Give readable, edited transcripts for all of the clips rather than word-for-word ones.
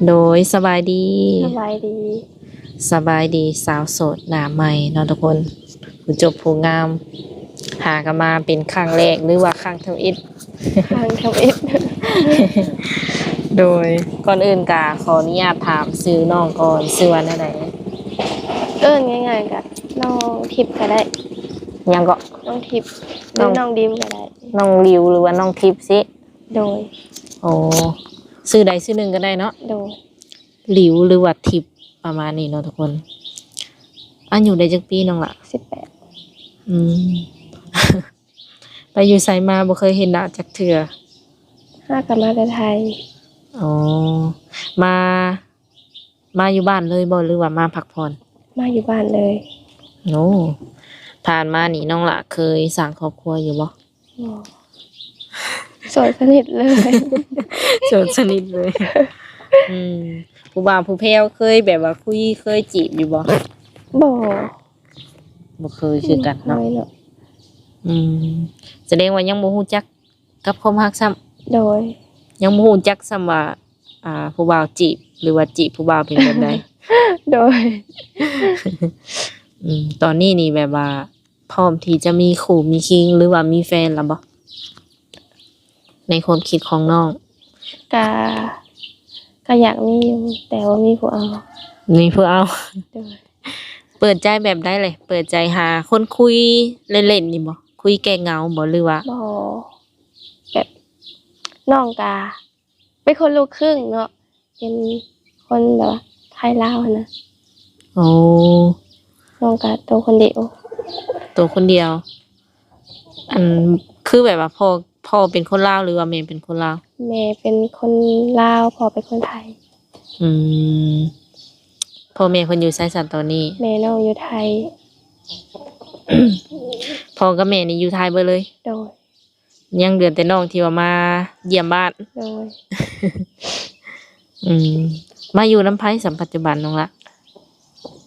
โดยสบายดีสบายดีสบายดีสาวโสดหน้าใหม่เนาะทุกคนผู้จบผู้งามหากันมาเป็นครั้งแรกหรือว่าครั้งทำอิฐ ทางทำอิฐ โดยก่อนอื่นกาขออนุญาตถามซื้อน้องก่อนซื้อวันอะไร ง่ายๆกับน้องทิพย์ก็ได้ยังก็น้องทิพย์หรือน้องดิมก็ได้น้องริวหรือว่าน้องทิพย์สิโดยโอ้ซื้อใดซื้อหนึ่งก็ได้เนาะโดยริวหรือว่าทิพย์ประมาณนี้เนาะทุกคนอันอยู่ได้จักปีน้องละ18อืม ไปอยู่ไสมาบ่เคยเห็นหน้าจักเทื่อ5กลับมาแต่ไทยอ๋อมามาอยู่บ้านเลยบ่หรือว่ามาพักผ่อนมาอยู่บ้านเลยโอ้ผ่านมานี่น้องละเคยสร้างครอบครัวอยู่บ่โสดสนิทเลย โสดสนิทเลยอืมผู้บ่าวผู้แพ้วเคยแบบว่าคุยเคยจีบอยู่บ่บ่บ่เคยคือกันเนาะอืมแสดงว่ายังบ่ฮู้จักกับความรักซ้ำโดยยังบ่ฮู้จักซ้ำว่าผู้บ่าวจีบหรือว่าจีบผู้บ่าวเป็นแบบใด โดย ตอนนี้นี่แบบว่าพร้อมที่จะมีคู่มีคิงหรือว่ามีแฟนแล้วบ่ในความคิดของน้องกะก็อยากมีอยู่แต่ว่ามีผู้เอามีผู้เอา โดยเปิดใจแบบได้เลยเปิดใจหาคนคุยเล่นๆนี่บ่คุยแก้เหงาบ่หรือว่าบ่แบบน้องกะเป็นคนลูกครึ่งเนาะเป็นคนแบบว่าไทยลาวนะโอ้น้องกะตัวคนเดียวตัวคนเดียวอันคือแบบว่าพ่อเป็นคนลาวหรือว่าแม่เป็นคนลาวแม่เป็นคนลาวพ่อเป็นคนไทยอืมพ่อแม่เพิ่นอยู่ไสสันตอนนี้แม่น้องอยู่ไทย พ่อกับแม่นี่อยู่ไทยเบิดเลยโดยยังเหลือแต่น้องที่ว่ามาเยี่ยมบ้านโดย มาอยู่น้ำไผ่สัมปัจจุบันน้องละ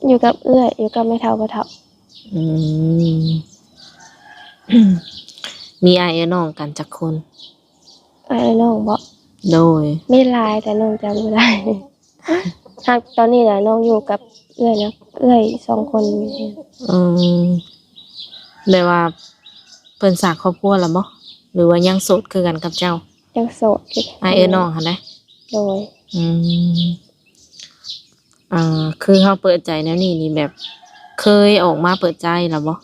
อยู่กับเอื้อยอยู่กับแม่เฒ่าบ่เฒ่าอืม มีอ้ายน้องกันจักคนน้องบ่โดยมีหลายแต่น้องจำบ่ได้ครับตอนนี้น่ะน้องอยู่กับเอื้อยนะเอื้อย2คนอืมได้ว่าเพิ่นสร้างครอบครัวแล้วบ่หรือว่ายังโสดคือกันกับเจ้ายังโสดอ้ายน้องหั่นนะโดยอืมคือเฮาเปิดใจแนวนี้นี่แบบเคยออกมาเปิดใจแล้วบ่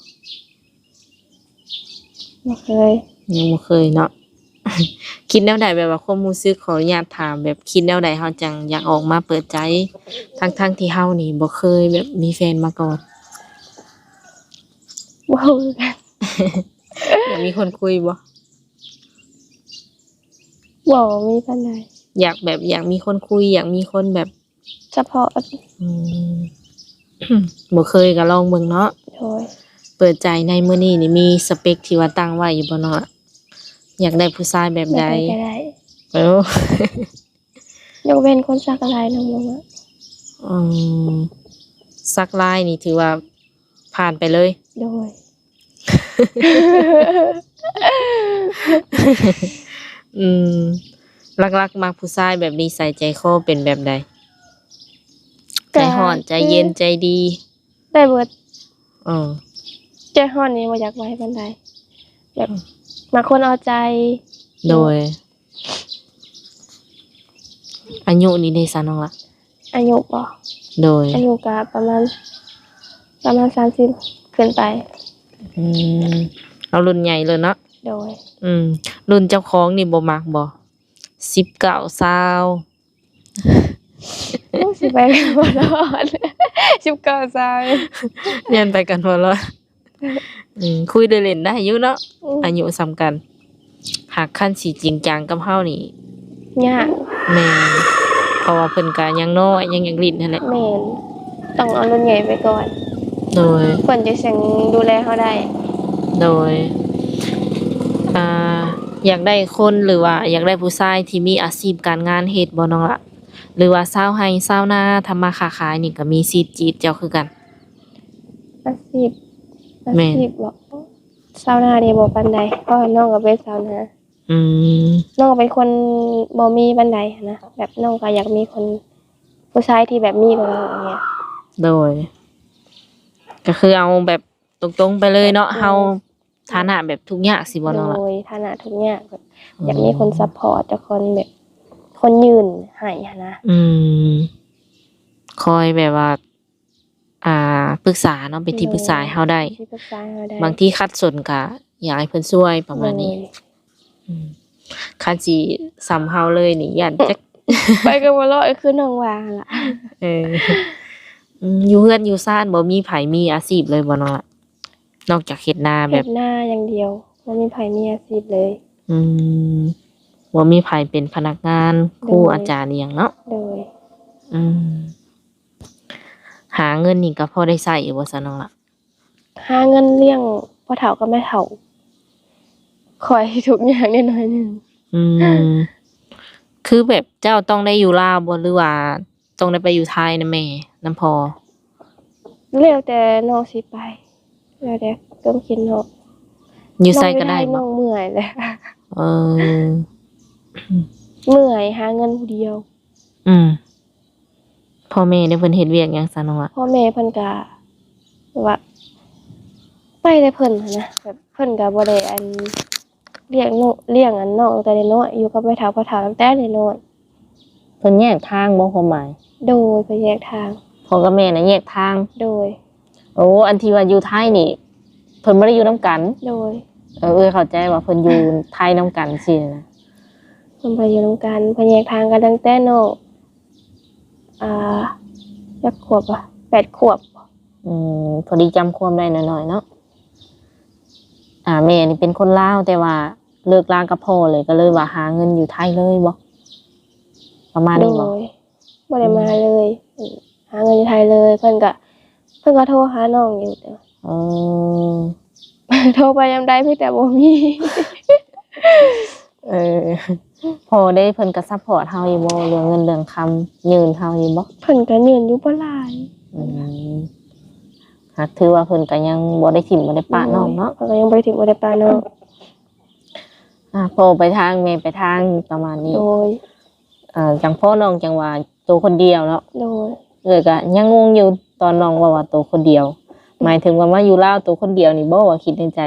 บ่เคยยังบ่เคยเนาะ คิดแนวใดแบบว่าความรู้สึกขออนุญาตถามแบบคิดแนวใดเฮาจังอยากออกมาเปิดใจทั้งที่เฮานี่บ่เคยแบบมีแฟนมาก่อน บ่ฮู้กัน อยากมีคนคุยบ่บ่มีปานใดอยากมีคนคุยอยากมีคนแบบเฉพาะอืม บ่เคยก็ลองเบิ่งเนาะโดยเปิดใจในมื้อนี้นี่มีสเปคที่ว่าตั้งไว้อยู่บ่เนาะอยากได้ผู้ชายแบบใดก็ได้โอ้ ยกเว้นคนสักอะไรน้องบ่ว่าอืมสักลายนี่ถือว่าผ่านไปเลย โดย อืมรักๆมักผู้ชายแบบนิสัยใจคอเป็นแบบใดใจร้อนใจเย็นใจดีได้เบิดอ๋อใจร้อนนี่บ่อยากไว้ปานใดแบบบางคนเอาใจโดยอายุนี่ได้ซะน้องละอายุบ่โดยอายุก็ประมาณ30ขึ้นไปเอารุ่นใหญ่เลยเนาะโดยรุ่นเจ้าของนี่บ่มักบ่19 20สิไปบ่รอด19 20เรียนไปกันบ่รอดคุยได้เล่นได้อยู่เนาะอายุส่ำกันหากคันสิจริงจังกับเฮานี่ยากแม่นเพราะว่าเพิ่นก็ยังน้อยยังลิ้นนั่นแหละแม่นต้องเอารุ่นใหญ่ไปก่อนโดยเพิ่นจะดูแลเฮาได้โดยอยากได้คนหรือว่าอยากได้ผู้ชายที่มีอาชีพการงานเฮ็ดบ่น้องล่ะหรือว่าชาวไร่ชาวนาทำมาค้าขายนี่ก็มีสิทธิ์จีบเจ้าคือกันอาชีพบ่ชาวนานี่บ่ปานใดเพราะน้องก็เป็นชาวนาน้องเป็นคนบ่มีปานใดนะแบบน้องก็อยากมีคน ผู้ชายที่แบบมีกว่าน้องอย่างเงี้ย โดย ก็คือเอาแบบตรงๆไปเลยเนาะเฮาฐานะแบบทุกอย่างสิบ่ โด น้องล่ะ ยฐานะทุกอย่างแบบอยากมีคนซัพพอร์ตจากคนแบบคนยืนให้หั้นนะ อืมคอยแบบว่า ปรึกษาเนาะเป็นที่ปรึกษาให้เฮาได้ ที่ปรึกษาให้เฮาได้ บางที่คัดสนก็อยากให้เพิ่นช่วยประมาณนี้ โดย อืมคันสิซ้ำเฮาเลยนี่ย่านจัก ไปกันบ่รอดคือน้องว่าหั่นล่ะ เอออยู่เฮือนอยู่ซ่านบ่มีไผมีอาชีพเลยบ่น้องล่ะนอกจากเฮ็ดนาแบ เฮ็ บ ดหน้าอย่างเดียวบ่มีไผมีอาชีพเลย อืมบ่มีไผเป็นพนักงานครู โดย อาจารย์อหย่างเนาะ โดย อืมหาเงินนี่ก็พอได้ใช้อยู่บ่ซะน้องล่ะ หาเงินเลี้ยงพ่อเฒ่ากับแม่เฒ่าคอยทุกอย่างนิดหน่อยหนึง อืม คือแบบเจ้าต้องได้อยู่ลาวบ่หรือว่าต้องได้ไปอยู่ไทยนะแม่นำพอ แล้วแต่น้องสิไปแล้วแต่ก็คิดน้อง อยู่ไสก็ได้ น้ บ่ องเมื่อยแหละ เออ เมื่อยหาเงินผู้เดียว อืมพ่อแม่ได้เพิ่นเฮ็ดเวียกหยังซะน้องล่ะ พ่อแม่เพิ่นก็แบบว่าไปแต่เพิ่นหั้นนะแบบเพิ่นก็บ่ได้อันเลี้ยงน้องเลี้ยงอันน้องตั้งแต่น้อยอยู่กับแม่เฒ่าพ่อเฒ่าตั้งแต่น้อย เพิ่นแยกทางบ่ความหมาย โดยไปแยกทาง พ่อกับแม่น่ะแยกทาง โดย โอ้อันที่ว่าอยู่ไทยนี่เพิ่นบ่ได้อยู่นํกัน โดย เข้าใจว่าเพิ่นอยู่ไทยนํกันสินะ เพิ่นไปอยู่นำกันเพิ่นแยกทางกันตั้งแต่น้องจักขวบอ่ะ8ขวบ พอดีจำความได้หน่อยๆเนาะแม่นี่เป็นคนลาวแต่ว่าเลิกลากับพ่อเลยก็เลยว่าหาเงินอยู่ไทยเลยบ่ประมาณ โด นี้บ่ ยบ่ได้มาเลยหาเงินอยู่ไทยเลยเพิ่นก็โทรหาน้องอยู่แต่ เออ โทรไปยามใดเพียงแต่บ่มี เออพอได้เพิ่นก็ซัพพอร์ตเฮาอยู่บ่เรื่องเงินเรื่องคำยืนเฮาอยู่บ่ เพิ่นก็ยืนอยู่บ่หลาย หากถือว่าเพิ่นก็ยังบ่ได้ถิ่มบ่ได้ปะน้องเนาะ เพิ่นก็ยังบ่ได้ถิ้มบ่ได้ปาน้อง พอไปทางแม่ไปทางประมาณนี้ โดย จังพ่อน้องจังว่าตัวคนเดียวเนาะ โดย ก็ยังงงอยู่ตอนน้องว่าตัวคนเดียว หมายถึงว่ามาอยู่ลาวตัวคนเดียวนี่บ่ว่าคิดในใจ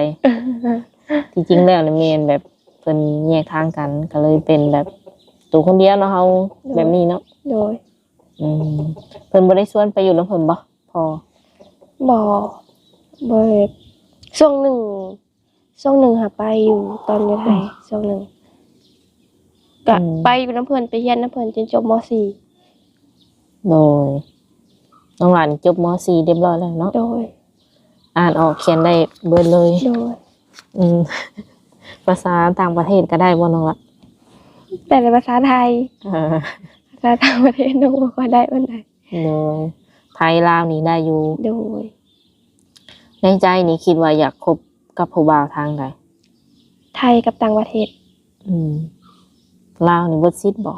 ที่จริงแล้วนี่แม่นแบบเพิ่นแยกทางกันก็เลยเป็นแบบตัวคนเดียวเนาะเฮาแบบนี้เนาะ โดย เพิ่นบ่ได้ชวนไปอยู่นำเพิ่นบ่พอ บ่ได้ช่วงหนึ่งหาไปอยู่ตอนอยู่ไทยช่วงหนึ่งก็ไปอยู่น้ำเพิ่นไปเรียนน้ำเพิ่นจนจบม โดยน้องหลานจบม .4 เรียบร้อยแล้วเนาะ .4 โดย อ่านออกเขียนได้เบิดเลย โดย อืม ภาษาต่างประเทศก็ได้บ่น้องละ แต่ในภาษาไทย เออ ภาษาต่างประเทศน้องบ่ค่อยได้ปานใด โดยไทยลาวนี่ได้อยู่ โดย ในใจนี่คิดว่าอยากคบกับผู้บ่าวทางใด ไทยกับต่างประเทศ ลาวนี่บ่ซิดบ่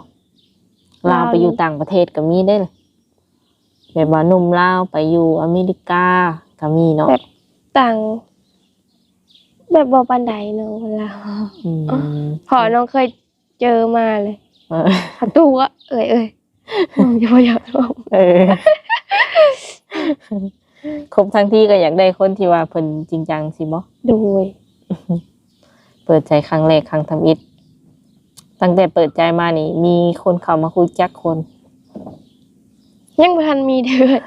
ลาวไปอยู่ต่างประเทศก็มีได้เลยแบบว่าหนุ่มลาวไปอยู่อเมริกาก็มีเนาะ แบบต่างแบบบ่ปานใดเนาะคนลาว อืม พอน้องเคยเจอมาเลย เออ ประตูอะน้องจะบ่อยากลอง เออ ครบทั้งที่ก็อยากได้คนที่ว่าเพิ่นจริงจังสิบ่ โดย เปิดใจครั้งแรกครั้งทำอิฐตั้งแต่เปิดใจมานี่ มีคนเข้ามาคุยจักคน ยังบ่ทันมีเดือน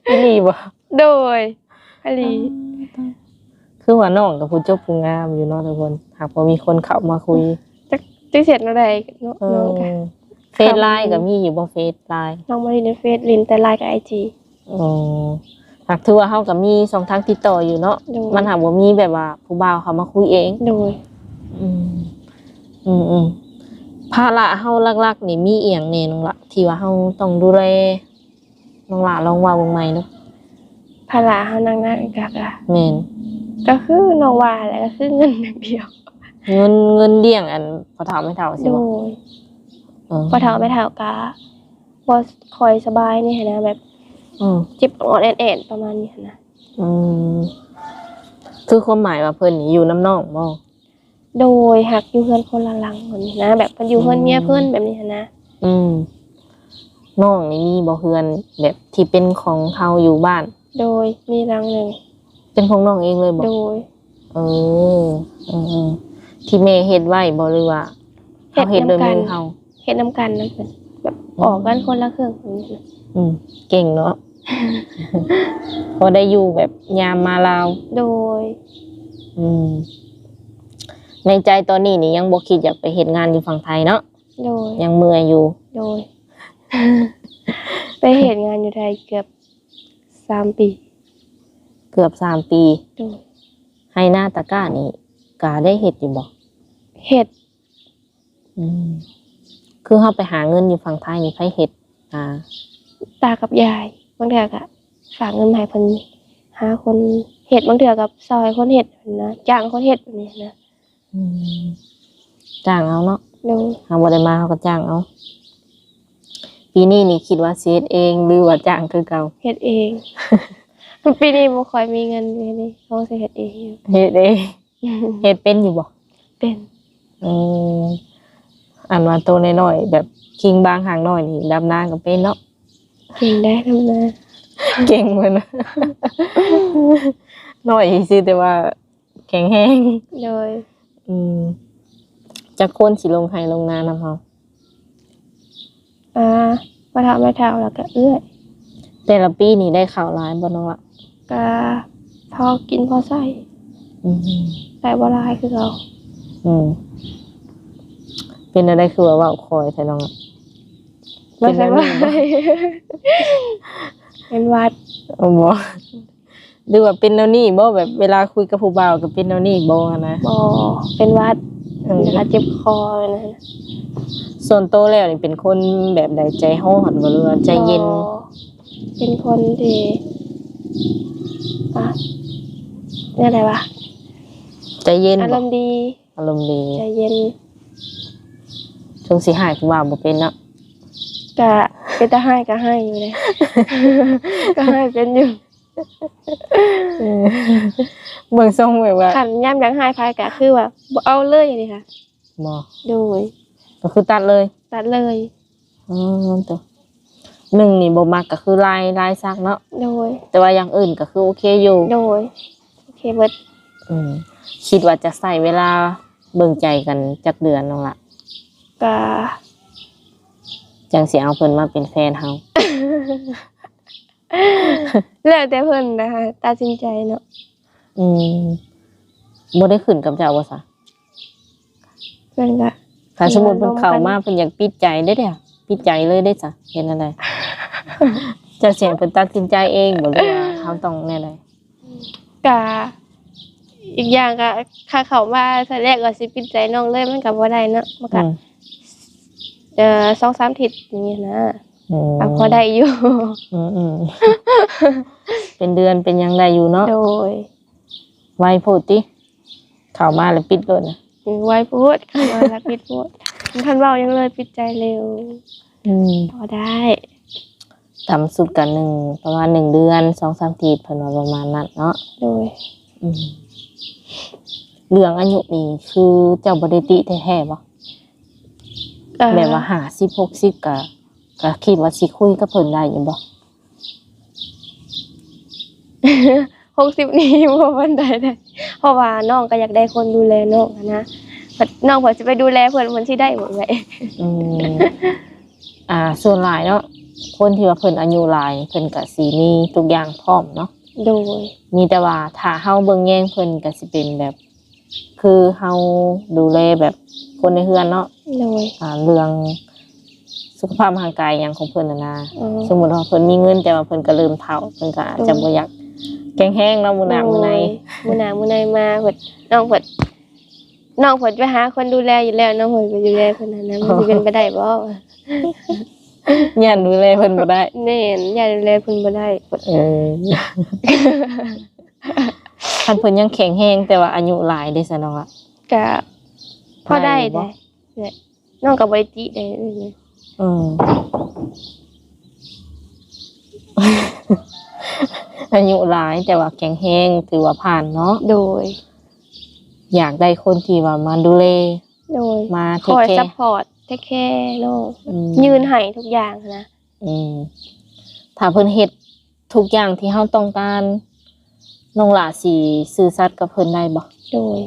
อีหลีบ่ โดยอลี คือว่าน้องกับผู้จบผู้งามอยู่เนาะทุกคนหากบ่มีคนเข้ามาคุย จักเสร็จแล้วได้เนาะ เอ น้ อ องก็ เฟซไลน์ก็มีอยู่บ่เฟซไลน์ น้องบ่ได้ในเฟซลินแต่ไลน์กับ IG อ๋อหากถือว่าเฮาก็มีช่องทางติดต่ออยู่เนาะ โดย มันหากบ่มีแบบว่าผู้บ่าวเข้ามาคุยเอง โดย อืมภาระเฮาหลักๆนี่มีอีหยังแน่น้องละที่ว่าเฮาต้องดูแลน้องละลองว่าเบิ่งใหม่เนาะ ภาระเฮานั่งๆก็ แม่น ก็คือน้องว่าแหละก็คือเงินอย่างเดียว เงินเลี้ยงอันพ่อเฒ่าแม่เฒ่าสิ โด บ่ ยพอเฒ่าไม่เฒ่าก็บ่ค่อยสบายนี่หันนะแบบ อืม เจ็บอ่อนแอนๆประมาณนี้หันนะ อืมคือความหมายว่าเพิ่นนี่อยู่น้ำน้องบ่ โดยหักอยู่เพื่อนคนละหลังคนนี้นะแบบเพิ่นอยู่เพื่อนเมียเพิ่นแบบนี้หันนะ อืม น้องนี่มีบ่เฮือนแบบที่เป็นของเฮาอยู่บ้าน โดยมีหลังหนึ่ง เป็นของน้องเองเลยบ่ โดย เออที่แม่เฮ็ดไว้บ่หรือว่าเฮาเฮ็ดโดยมือเฮา เฮ็ดน้ำกันนั่นเป็นแบบออกกันคนละเครื่องแบบนี้นะ เก่งเนาะ พอได้อยู่แบบยามมาลาว โดย ในใจตอนนี้นี่ยังบ่คิดอยากไปเฮ็ดงานอยู่ฝั่งไทยเนาะ โดย ยังเมื่อยอยู่ โดย ไปเห็นงานอยู่ไทยเกือบ3 ปี เกือบ3 ปี โดย ให้หน้าตะกร้านี่กาได้เฮ็ดอยู่บ่ เห็ด คือเฮาไปหาเงินอยู่ฝั่งไทยนี่ไผเฮ็ดตากับยายบางเทื่อก็ฝากเงินมาให้เพิ่นหาคนเห็ดบางเทื่อกับซอยคนเห็ดนะจ้างคนเห็ดแบบนี้นะ จ้างเอาเนาะ โดย เฮาบ่ได้มาเฮาก็จ้างเอาปีนี้นี่คิดว่าสิเฮ็ดเองหรือว่าจ้างคือเก่า เห็ดเอง ปีนี้บ่ค่อยมีเงินเลยนี่เขาสิเฮ็ดเองอยู่ เฮ็ดเองเฮ็ดเป็นอยู่บ่ เป็น อันว่าโตน้อยๆแบบคิงบางหางน้อยนี่ดำนาก็เป็นเนาะ เก่งได้ทำนา เก่งเหมือนนะ น้อยซื่อแต่ว่าแข็งแรง โดย จักคนสิลงไห้ลงนานำเฮา มาทำไม่เท่าแล้วก็เอื้อย แต่ละปีนี่ได้ข่าวหลายบ่เนาะ ก็พอกินพอใส่ ใส่บ่หลายคือเรา เป็นอะไรคือว่าเว้าคอยแท้น้อง บ่ใส่บ่เป็นหวัด บ่หรือว่าเป็นแนวนี้บ่แบบเวลาคุยกับผู้บ่าวก็เป็นแนวนี้บ่นะ บ่เป็นหวัดแล้วเจ็บคอนะ ส่วนโตวแล้วนี่เป็นคนแบบใดใจร้อนบ่หรือว่าใจเย็น บ่เป็นคนที่นี่อะไรวะ ใจเย็น อารมณ์ดี อารมณ์ดี ใจเย็น ช่วงสิหายผู้บ่าวบ่เป็นเนาะ ก็เป็นตาให้ก็ให้อยู่เลย ก็ให้เป็นอยู่ เบิ่งทรงแบบว่า ขันย่ำยังให้พายก็คือว่าบ่เอาเลยนี่ค่ะ บ่ โดย ก็คือตัดเลย ตัดเลย ตัวหนึ่งนี่บ่มักก็คือลายซักเนาะ โดย แต่ว่าอย่างอื่นก็คือโอเคอยู่ โดยโอเคเบิด คิดว่าจะใส่เวลาเบิ่งใจกันจักเดือนน้องละ ก็ จังสิเอาเพิ่นมาเป็นแฟนเฮา แล้วแต่เพิ่นนะคะตัดสินใจเนาะ บ่ได้ขึ้นกับเจ้าว่าซะ เพิ่นก็ ถ้าสมมุติเพิ่นเข้ามาเพิ่นอยากปิดใจได้เด้อปิดใจเลยได้จ้ะเห็นอะไร จะเสียเพิ่นตัดสินใจเองบ่หรือว่าเฮาต้องแน่ใด ก็อีกอย่างก็ค่าเข้ามาทีแรกก็สิปิดใจน้องเลยมันก็บ่ได้เนาะมันก็2-3 ทิศอย่างงี้นะพอได้อยู่ เป็นเดือนเป็นหยังได้อยู่เนาะ โดย ไวโพดติเข้ามาแล้วปิดเลยนะ ไว้พูดเข้ามาแล้วปิดพูดท่านเว้ายังเลยปิดใจเร็วพอได้ ต่ำสุดกันประมาณ1 เดือน 2-3 ทีเพิ่นว่าประมาณนั้นเนาะ โดย เรื่องอายุนี่คือเจ้าบ่ได้ติแท้ๆบ่แบบว่า50 60ก็คิดว่าสิคุยกับเพิ่นได้อยู่บ่ 60นี่บ่ปานใดได้เพราะว่าน้องก็อยากได้คนดูแลน้องนะน้องเพิ่นสิไปดูแลเพิ่นสิได้บ่แม่ ส่วนหลายเนาะคนที่ว่าเพิ่นอายุหลายเพิ่นก็สิมีทุกอย่างพร้อมเนาะ โดย มีแต่ว่าถ้าเฮาเบิ่งแย่งเพิ่นก็สิเป็นแบบ คือเฮาดูแลแบบคนในเฮือนเนาะ โดย เรื่องสุขภาพร่างกายหยังของเพิ่นน่ะนะ อ๋อ สมมุติว่าเพิ่นมีเงินแต่ว่าเพิ่นก็เริ่มเฒ่าเพิ่นก็อาจจะบ่อยากแข็งแรงเนาะมื้อหน้ามื้อไหน มื้อหน้ามื้อไหนมาเพิ่นน้องเพิ่นไปหาคนดูแลอยู่แล้วน้องเพิ่นไปดูแลเพิ่นนะมันสิเป็นไปได้บ่ ย่านดูแลเพิ่นบ่ได้ แม่นอย่าดูแลเพิ่นบ่ได้ คันเพิ่นยังแข็งแรงแต่ว่าอายุหลายเด้ซะน้องอะ ก็พอได้ ได้บ่ ได้น้องก็บ่ได้ติได้เลย อายุหลายแต่ว่าแข็งแรงถือว่าผ่านเนาะ โดย อยากได้คนที่ว่ามาดูแล โดย มา ค เทค อย แค ซัพ ร์ พอร์ตเทคแคร์น้องยืนให้ทุกอย่างนะ อืมถ้าเพิ่นเฮ็ดทุกอย่างที่เฮาต้องการน้องหลาสิซื่อสัตย์กับเพิ่นได้บ่ โดย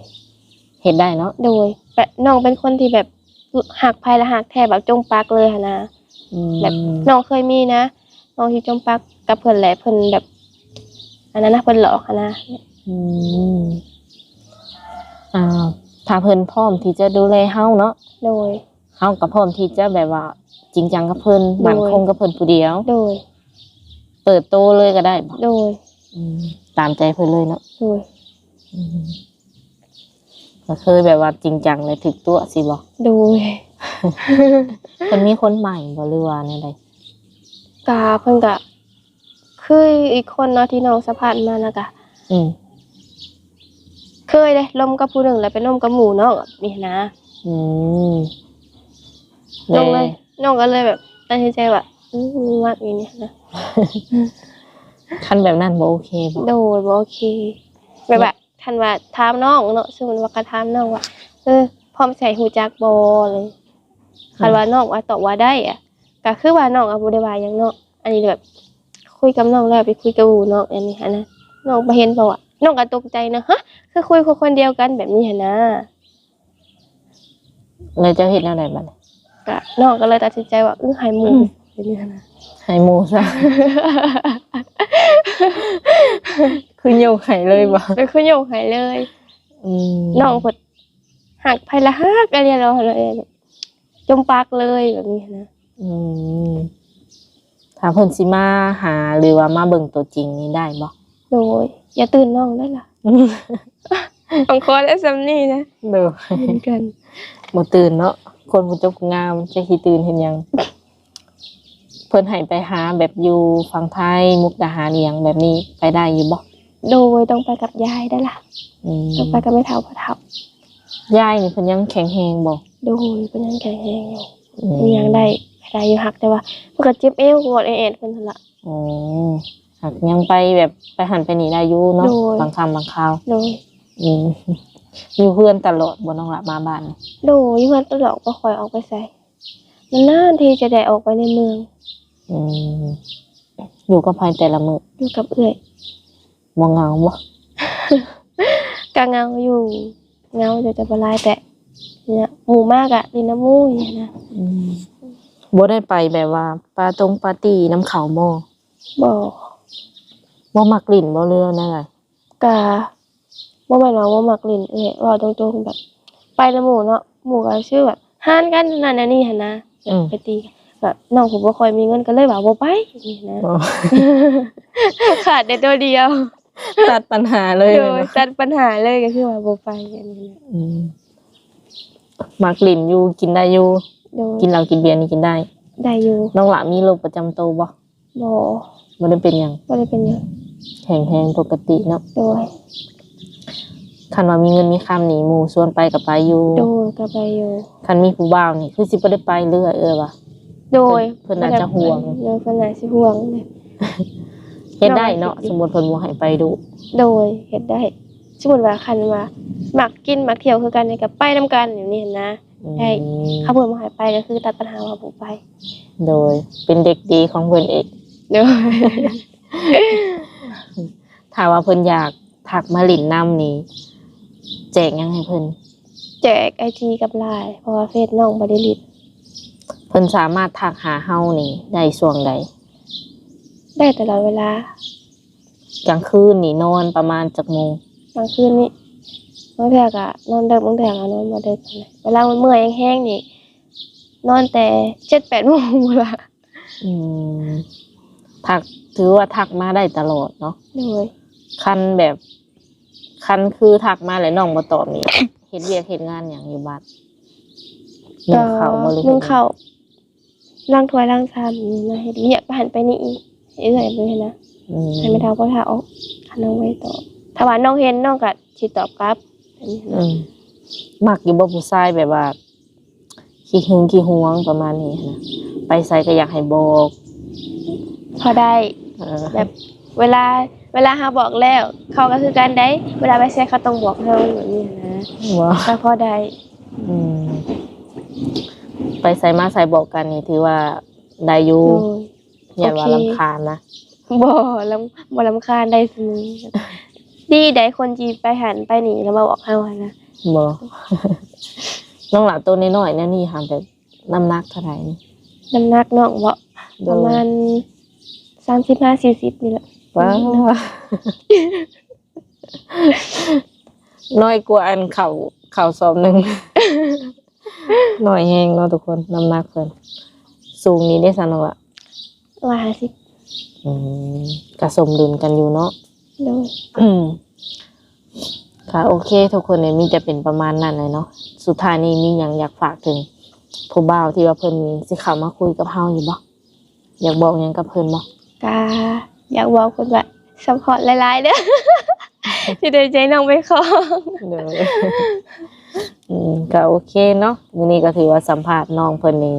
เฮ็ดได้เนาะ โดยแบบน้องเป็นคนที่แบบหักภัยและหักแท้แบบจงปักเลยหั่นนะ อืม แบบน้องเคยมีนะน้องที่จงปักกับเพิ่นแหละเพิ่นแบบอันนั้นนะเพิ่นหลอกหั่นนะ อืมอ่าถ้าเพิ่นพร้อมที่จะดูแลเฮาเนาะ โดย เฮาก็พร้อมที่จะแบบว่า จริงจังกับเพิ่น โดย มั่นคงกับเพิ่นผู้เดียว โดย เปิดโตเลยก็ได้บ่ โดย ตามใจเพิ่นเลยเนาะ โดย อืมก็เคยแบบว่าจริงจังเลยถึกตัวสิบ่ โดย เพิ่นมีคนใหม่บ่หรือว่าแนวใด กาเพิ่นก็คืออีกคนเนาะที่น้องสัมภาษณ์มานะกะ อืม เคยเด้ล่มกับผู้หนึงแล้วไปล่มกับหมู่น้องนี่นะ อืม น้องเลยน้องก็เลยแบบตัดสินใจว่ามักอย่างนี้นะ คันแบบนั้นบ่โอเคบ่ โดยบ่โอเคแบบว่าท่านว่าถามน้องเนาะซึ่งมันว่าก็ถามน้องว่าพร้อมใส่หูจักบ่เลยคันว่าน้องว่าตอบว่าได้อะก็คือว่าน้องบ่ได้ว่าหยังเนาะอันนี้แบบคุยกับน้องแล้วไปคุยกับหมู่น้องอันนี้หันนะน้องบ่เห็นบ่ว่าน้องก็ตกใจนะฮะคือคุยกับคนเดียวกันแบบนี้หันนะ เลยจะเฮ็ดแนวใดบัดนี้ ก็น้องก็เลยตัดสินใจว่าให้หมู่เป็นนี้หันนะ ให้หมู่ซะ คือโยกให้เลยบ่ เลยคือโยกให้เลย อืม น้องเพิ่นหักไผละฮักอันนี้เราเลยจมปากเลยแบบนี้นะ อืมถ้าเพิ่นสิมาหาหรือว่ามาเบิ่งตัวจริงนี่ได้บ่ โดยอย่าตื่นน้องได้ล่ะต้องขอได้ซ้ำนี่นะ เด้อ เหมือนกัน บ่ตื่นเนาะคนบ่จบงามจะสิตื่นเฮ็ดหยังเพิ่นให้ไปหาแบบอยู่ฝั่งไทยมุกดาหารอีหยังแบบนี้ไปได้อยู่บ่ โดยต้องไปกับยายได้ล่ะ อืม ต้องไปกับแม่เฒ่าพ่อเฒ่าย ายนี่เพิ่นยังแข็งแรงบ่ โดยเพิ่นยังแข็งแรงอยู่ อืม ยังได้อยู่หักแต่ว่าเพิ่นก็เจ็บเอวปวดเอดเพิ่นนั่นล่ะ อ๋อหากยังไปแบบไปหันไปนี่ได้อยู่เนาะ โดย บางครั้งบางคราว โดย อืมอยู่เพื่อนตลอดบ่น้องละมาบ้านนี่ โดยอยู่เพิ่นตลอดบ่ค่อยออกไปไสนานๆที่จะได้ออกไปในเมือง อืมอยู่กับไผแต่ละมื้อ อยู่กับเอื้อย บ่เหงาบ่ ก็เหงาอยู่เหงาอยู่แต่บ่หลายแต่เนี่ยหมู่มากอะลินน้ำหมู่อย่างเงี้ยนะ อืมบ่ได้ไปแบบว่าปาตรงปาร์ตี้น้ำเขาบ่ บ่ บ่มักลิ้นบ่เรื่องนั่นแหละ กะบ่แม่นว่าบ่มักเล่นเอ้ยเว้าตรงๆแบบไปนำหมู่เนาะหมู่ก็ชื่อแบบห่านกันนั่นน่ะนี่หั่นนะไปตีกันแบบน้องผมบ่ค่อยมีเงินก็เลยว่าบ่ไปอย่างนี้นะ บ่ ขาดได้ตัวเดียว ตัดปัญหาเลย โดย เนาะ ตัดปัญหาเลยก็คือว่าบ่ไปอย่างนี้นะ อืมมักลิ้นอยู่กินได้อยู่ โดย กินเหล้ากินเบียร์นี่กินได้ ได้อยู่ น้องละมีโรคประจำตัวบ่ บ่ บ่ได้เป็นหยัง บ่ได้เป็นหยัง แข็งแรงปกติเนาะ โดย คันว่ามีเงินมีคำนี่หมู่ชวนไปก็ไปอยู่ โดยก็ไปอยู่ คันมีผู้บ่าวนี่คือสิบ่ได้ไปเรื่อยว่ะ โดย เพิ่นน่าจะห่วง โดยเพิ่นน่าสิห่วงเลย เฮ็ดได้เนาะสมมุติเพิ่นบ่ให้ไปดู โดยเฮ็ดได้สมมุติว่าคันว่ามักกินมักเที่ยวคือกันนี่ก็ไปนํกันอย่างนี้นะ ได้ อืม ถ้าเพิ่นบ่ให้ไปก็คือตัดปัญหาว่าบ่ไป โดยเป็นเด็กดีของเพิ่นเอง โดย ถ้าว่าเพิ่นอยากทักมาหลินน้ำนี่แจกหยังให้เพิ่น แจก IG กับ LINE เพราะว่าเฟซน้องบ่ได้ลิด เพิ่นสามารถทักหาเฮานี่ได้ช่วงใด ได้ตลอดเวลาก ลางคืนนี่นอนประมาณจักโมง กลางคืนนี่บางเทื่อก็นอนดึกบางเทื่อก็นอนบ่ดึกปานใดเวลามันเมื่อยแห้งๆนี่นอนแต่ 7-8 โมงพุ่นล่ะ อืมทักถือว่าทักมาได้ตลอดเนาะ โดย คันคือทักมาแล้วน้องบ่ตอบนี่ เฮ็ดเวียกเฮ็ดงานหยังอยู่บ้านนึ่งข้าวบ่หรือ นึ่งข้าวล้างถ้วยล้างชามนี่นะเฮ็ดเวียกไปหันไปนี่อีกเรื่อยๆไปเลยนะ อืม ให้แม่เฒ่าพ่อเฒ่าถ้าน้องไว้ตอบถ้าว่าน้องเห็นน้องก็สิตอบกลับอันนี้ อื นะ มมักอยู่บ่ผู้ชายแบบว่าขี้หึงขี้หวงประมาณนี้นะไปไสก็อยากให้บอก พอได้ เออ แบบเวลาเฮาบอกแล้ว เขาก็คือกันได้เวลาไปใช้เขาต้องบอกเราแบบนี้นะ ว่า ก็พอได้ อืมไปใส่มาใส่บอกกันนี่ถือว่าได้อยู่ โดย อย่าว่า โอเค รำคาญนะ บ่รำคาญได้เสมอดีได้คนจีนไปหันไปหนีแล้วมาบอกเฮาหั้นนะ บ่ น้องหลานตัวน้อยๆเนี่ยนี่หาแบบน้ำหนักเท่าไหร่นี่ น้ำหนักน้องบ่ โด ประ ย มาณ35-40นี่แหละ ว้าวน้อยกว่าอันเข่าซอมหนึง น้อยแฮงเนาะทุกคนน้ำหนักเพิ่นสูงนี้ได้ซั่นน้องล่ะ 150 อืมก็สมดุลกันอยู่เนาะ โดย ค่ะโอเค ทุกคนเนี่ยมีแต่เป็นประมาณนั้นเลยเนาะสุดท้ายนี้มีหยังอยากฝากถึงผู้บ่าวที่ว่าเพิ่นสิเข้ามาคุยกับเฮาอยู่บ่อยากบอกหยังกับเพิ่นบ่ กาอยากบอกเพิ่นว่าซัพพอร์ตหลายๆเด้อ สิได้ใจน้องไปขอ เด้อ ก็โอเคเนาะมื้อนี้ก็ถือว่าสัมภาษณ์น้องเพิ่นนี่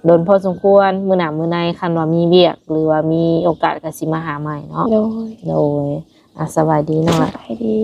โดนพอสมควรมื้อหน้ามื้อในคันว่ามีเวียก หรือว่ามีโอกาสก็สิมาหาใหม่เนาะ โดย โดยสบายดีเนาะ ไปดี